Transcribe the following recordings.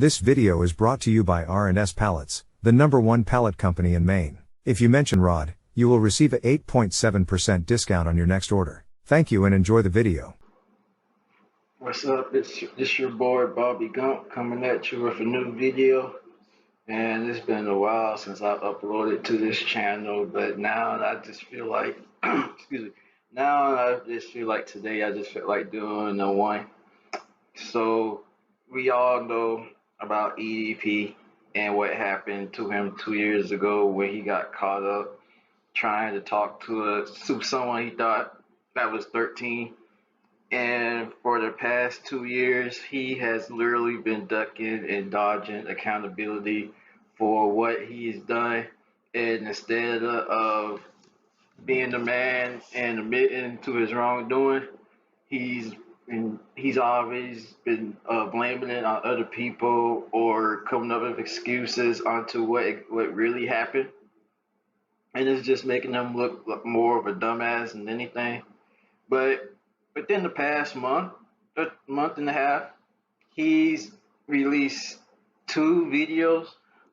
This video is brought to you by R&S Pallets, the #1 pallet company in Maine. If you mention Rod, you will receive a 8.7% discount on your next order. Thank you and enjoy the video. What's up? It's your boy Bobby Gump coming at you with a new video. And it's been a while since I've uploaded to this channel, but now I just feel like, excuse me, now I just feel like today I just feel like doing a one. So we all know about EDP and what happened to him 2 years ago when he got caught up trying to talk to someone he thought that was 13. And for the past 2 years, he has literally been ducking and dodging accountability for what he's done. And instead of being the man and admitting to his wrongdoing, he's always been blaming it on other people or coming up with excuses onto what really happened. And it's just making him look more of a dumbass than anything. But within the past month and a half, he's released 2 videos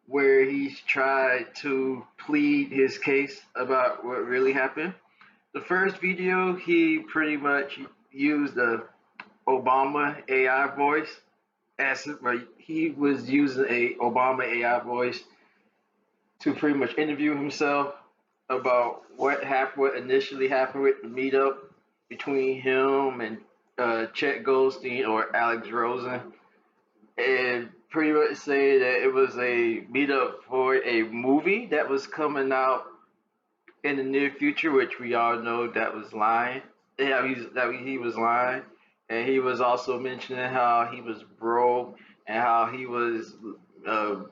where he's tried to plead his case about what really happened. The first video, he pretty much used the Obama AI voice he was using a Obama AI voice to pretty much interview himself about what initially happened with the meetup between him and Chet Goldstein or Alex Rosen, and pretty much say that it was a meetup for a movie that was coming out in the near future, which we all know that was lying. Yeah, he was lying, and he was also mentioning how he was broke and how he was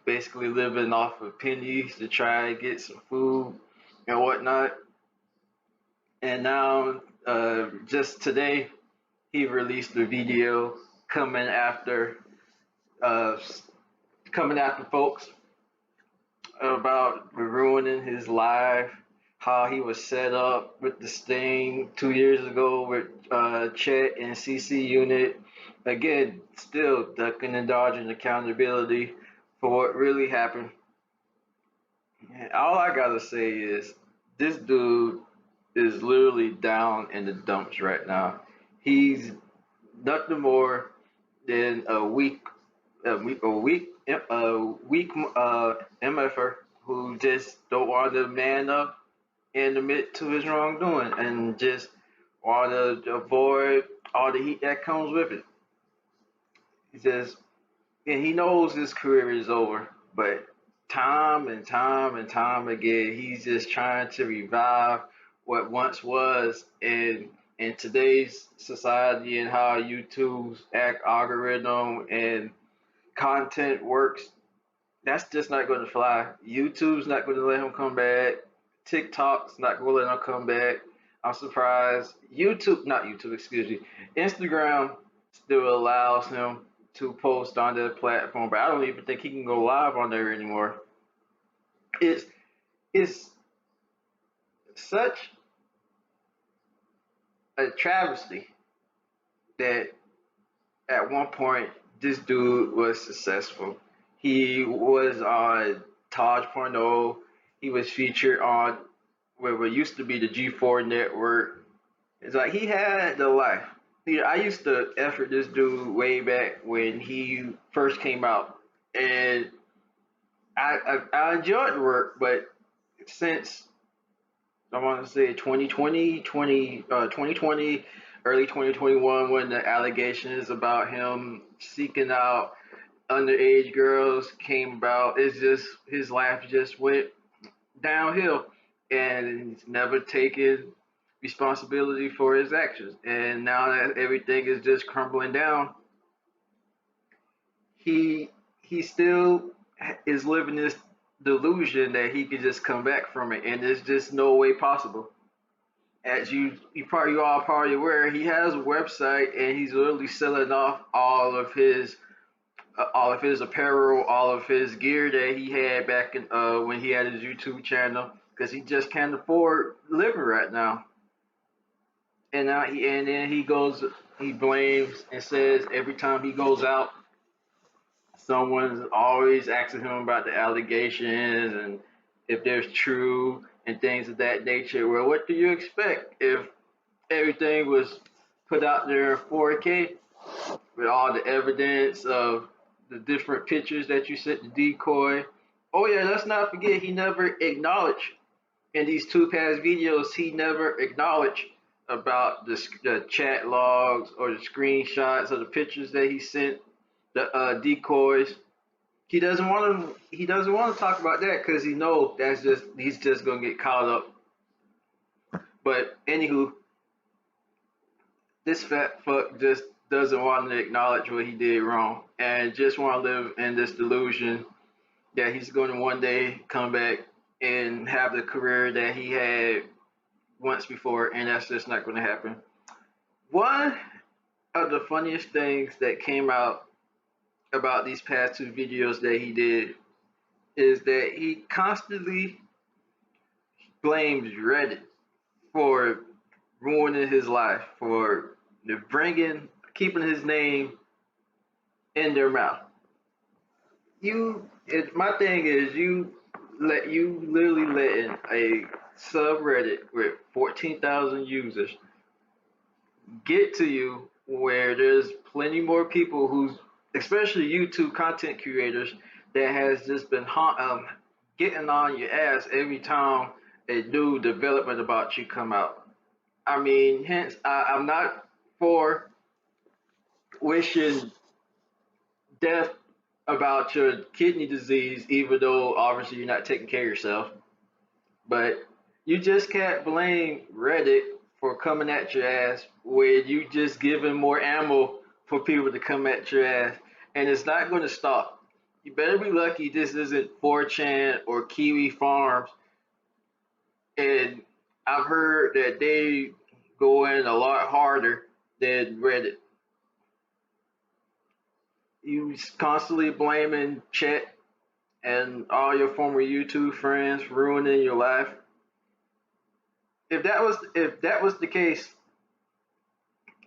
basically living off of pennies to try to get some food and whatnot. And now, just today, he released a video coming after folks about ruining his life, how he was set up with the sting 2 years ago with Chet and CC Unit. Again, still ducking and dodging accountability for what really happened. And all I gotta say is this dude is literally down in the dumps right now. He's nothing more than a weak MFer who just don't want to man up and admit to his wrongdoing and just want to avoid all the heat that comes with it. And he knows his career is over, but time and time again, he's just trying to revive what once was in today's society and how YouTube's algorithm and content works. That's just not going to fly. YouTube's not going to let him come back. TikTok's not going to let him come back. I'm surprised. Instagram still allows him to post on their platform, but I don't even think he can go live on there anymore. It's such a travesty that at one point this dude was successful. He was on Taj Porno. He was featured on what used to be the G4 network. It's like he had the life. I used to effort this dude way back when he first came out, and I enjoyed the work, but since I want to say 2020, early 2021, when the allegations about him seeking out underage girls came about, it's just his life just went downhill, and he's never taken responsibility for his actions. And now that everything is just crumbling down, he still is living this delusion that he could just come back from it, and there's just no way possible. As you all probably aware, he has a website and he's literally selling off all of his apparel, all of his gear that he had back in when he had his YouTube channel, because he just can't afford living right now. And now he blames and says every time he goes out someone's always asking him about the allegations and if they're true and things of that nature. Well, what do you expect if everything was put out there in 4K with all the evidence of the different pictures that you sent to decoy? Oh yeah, let's not forget he never acknowledged in these two past videos. He never acknowledged about the chat logs or the screenshots of the pictures that he sent the decoys. He doesn't want to. He doesn't want to talk about that because he knows that's just he's just gonna get caught up. But anywho, this fat fuck just doesn't want to acknowledge what he did wrong and just want to live in this delusion that he's going to one day come back and have the career that he had once before, and that's just not going to happen. One of the funniest things that came out about these past two videos that he did is that he constantly blames Reddit for ruining his life, for keeping his name in their mouth. My thing is you literally letting a subreddit with 14,000 users get to you where there's plenty more people who's, especially YouTube content creators, that has just been getting on your ass every time a new development about you come out. I mean, hence I'm not for wishing death about your kidney disease, even though obviously you're not taking care of yourself. But you just can't blame Reddit for coming at your ass when you just giving more ammo for people to come at your ass. And it's not going to stop. You better be lucky this isn't 4chan or Kiwi Farms. And I've heard that they go in a lot harder than Reddit. You constantly blaming Chet and all your former YouTube friends ruining your life. If that was the case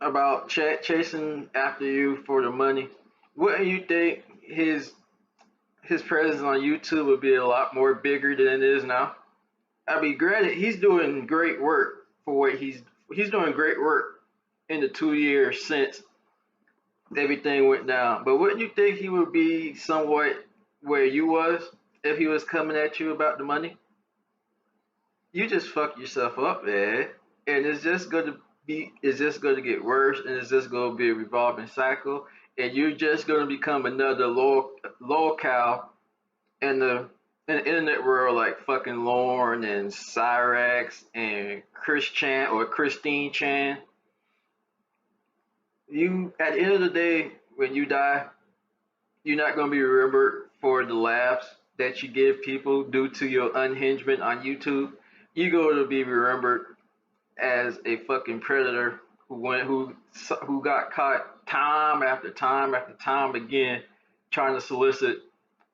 about Chet chasing after you for the money, wouldn't you think his presence on YouTube would be a lot more bigger than it is now? I mean, granted, he's doing great work for what he's doing great work in the 2 years since everything went down. But wouldn't you think he would be somewhat where you was if he was coming at you about the money? You just fuck yourself up, man. And it's just gonna get worse, and it's just gonna be a revolving cycle, and you're just gonna become another locale in the internet world like fucking Lauren and Cyrax and Chris Chan or Christine Chan. You at the end of the day, when you die, you're not gonna be remembered for the laughs that you give people due to your unhingement on YouTube. You're going to be remembered as a fucking predator who got caught time after time after time again trying to solicit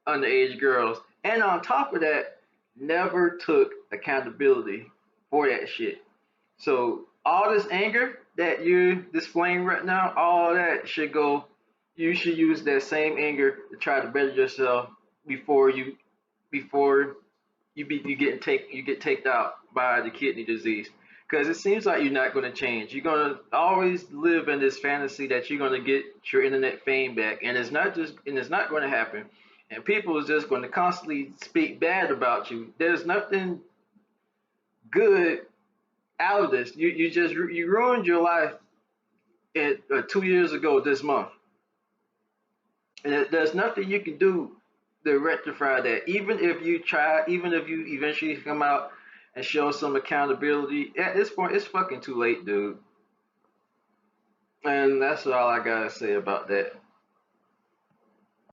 underage girls, and on top of that, never took accountability for that shit. So all this anger that you're displaying right now, all that should go. You should use that same anger to try to better yourself before you get taken out by the kidney disease. Because it seems like you're not going to change. You're going to always live in this fantasy that you're going to get your internet fame back, and it's not going to happen. And people is just going to constantly speak bad about you. There's nothing good out of this. You ruined your life 2 years ago this month, and there's nothing you can do to rectify that. Even if you try, even if you eventually come out and show some accountability, at this point it's fucking too late, dude. And that's all I gotta say about that.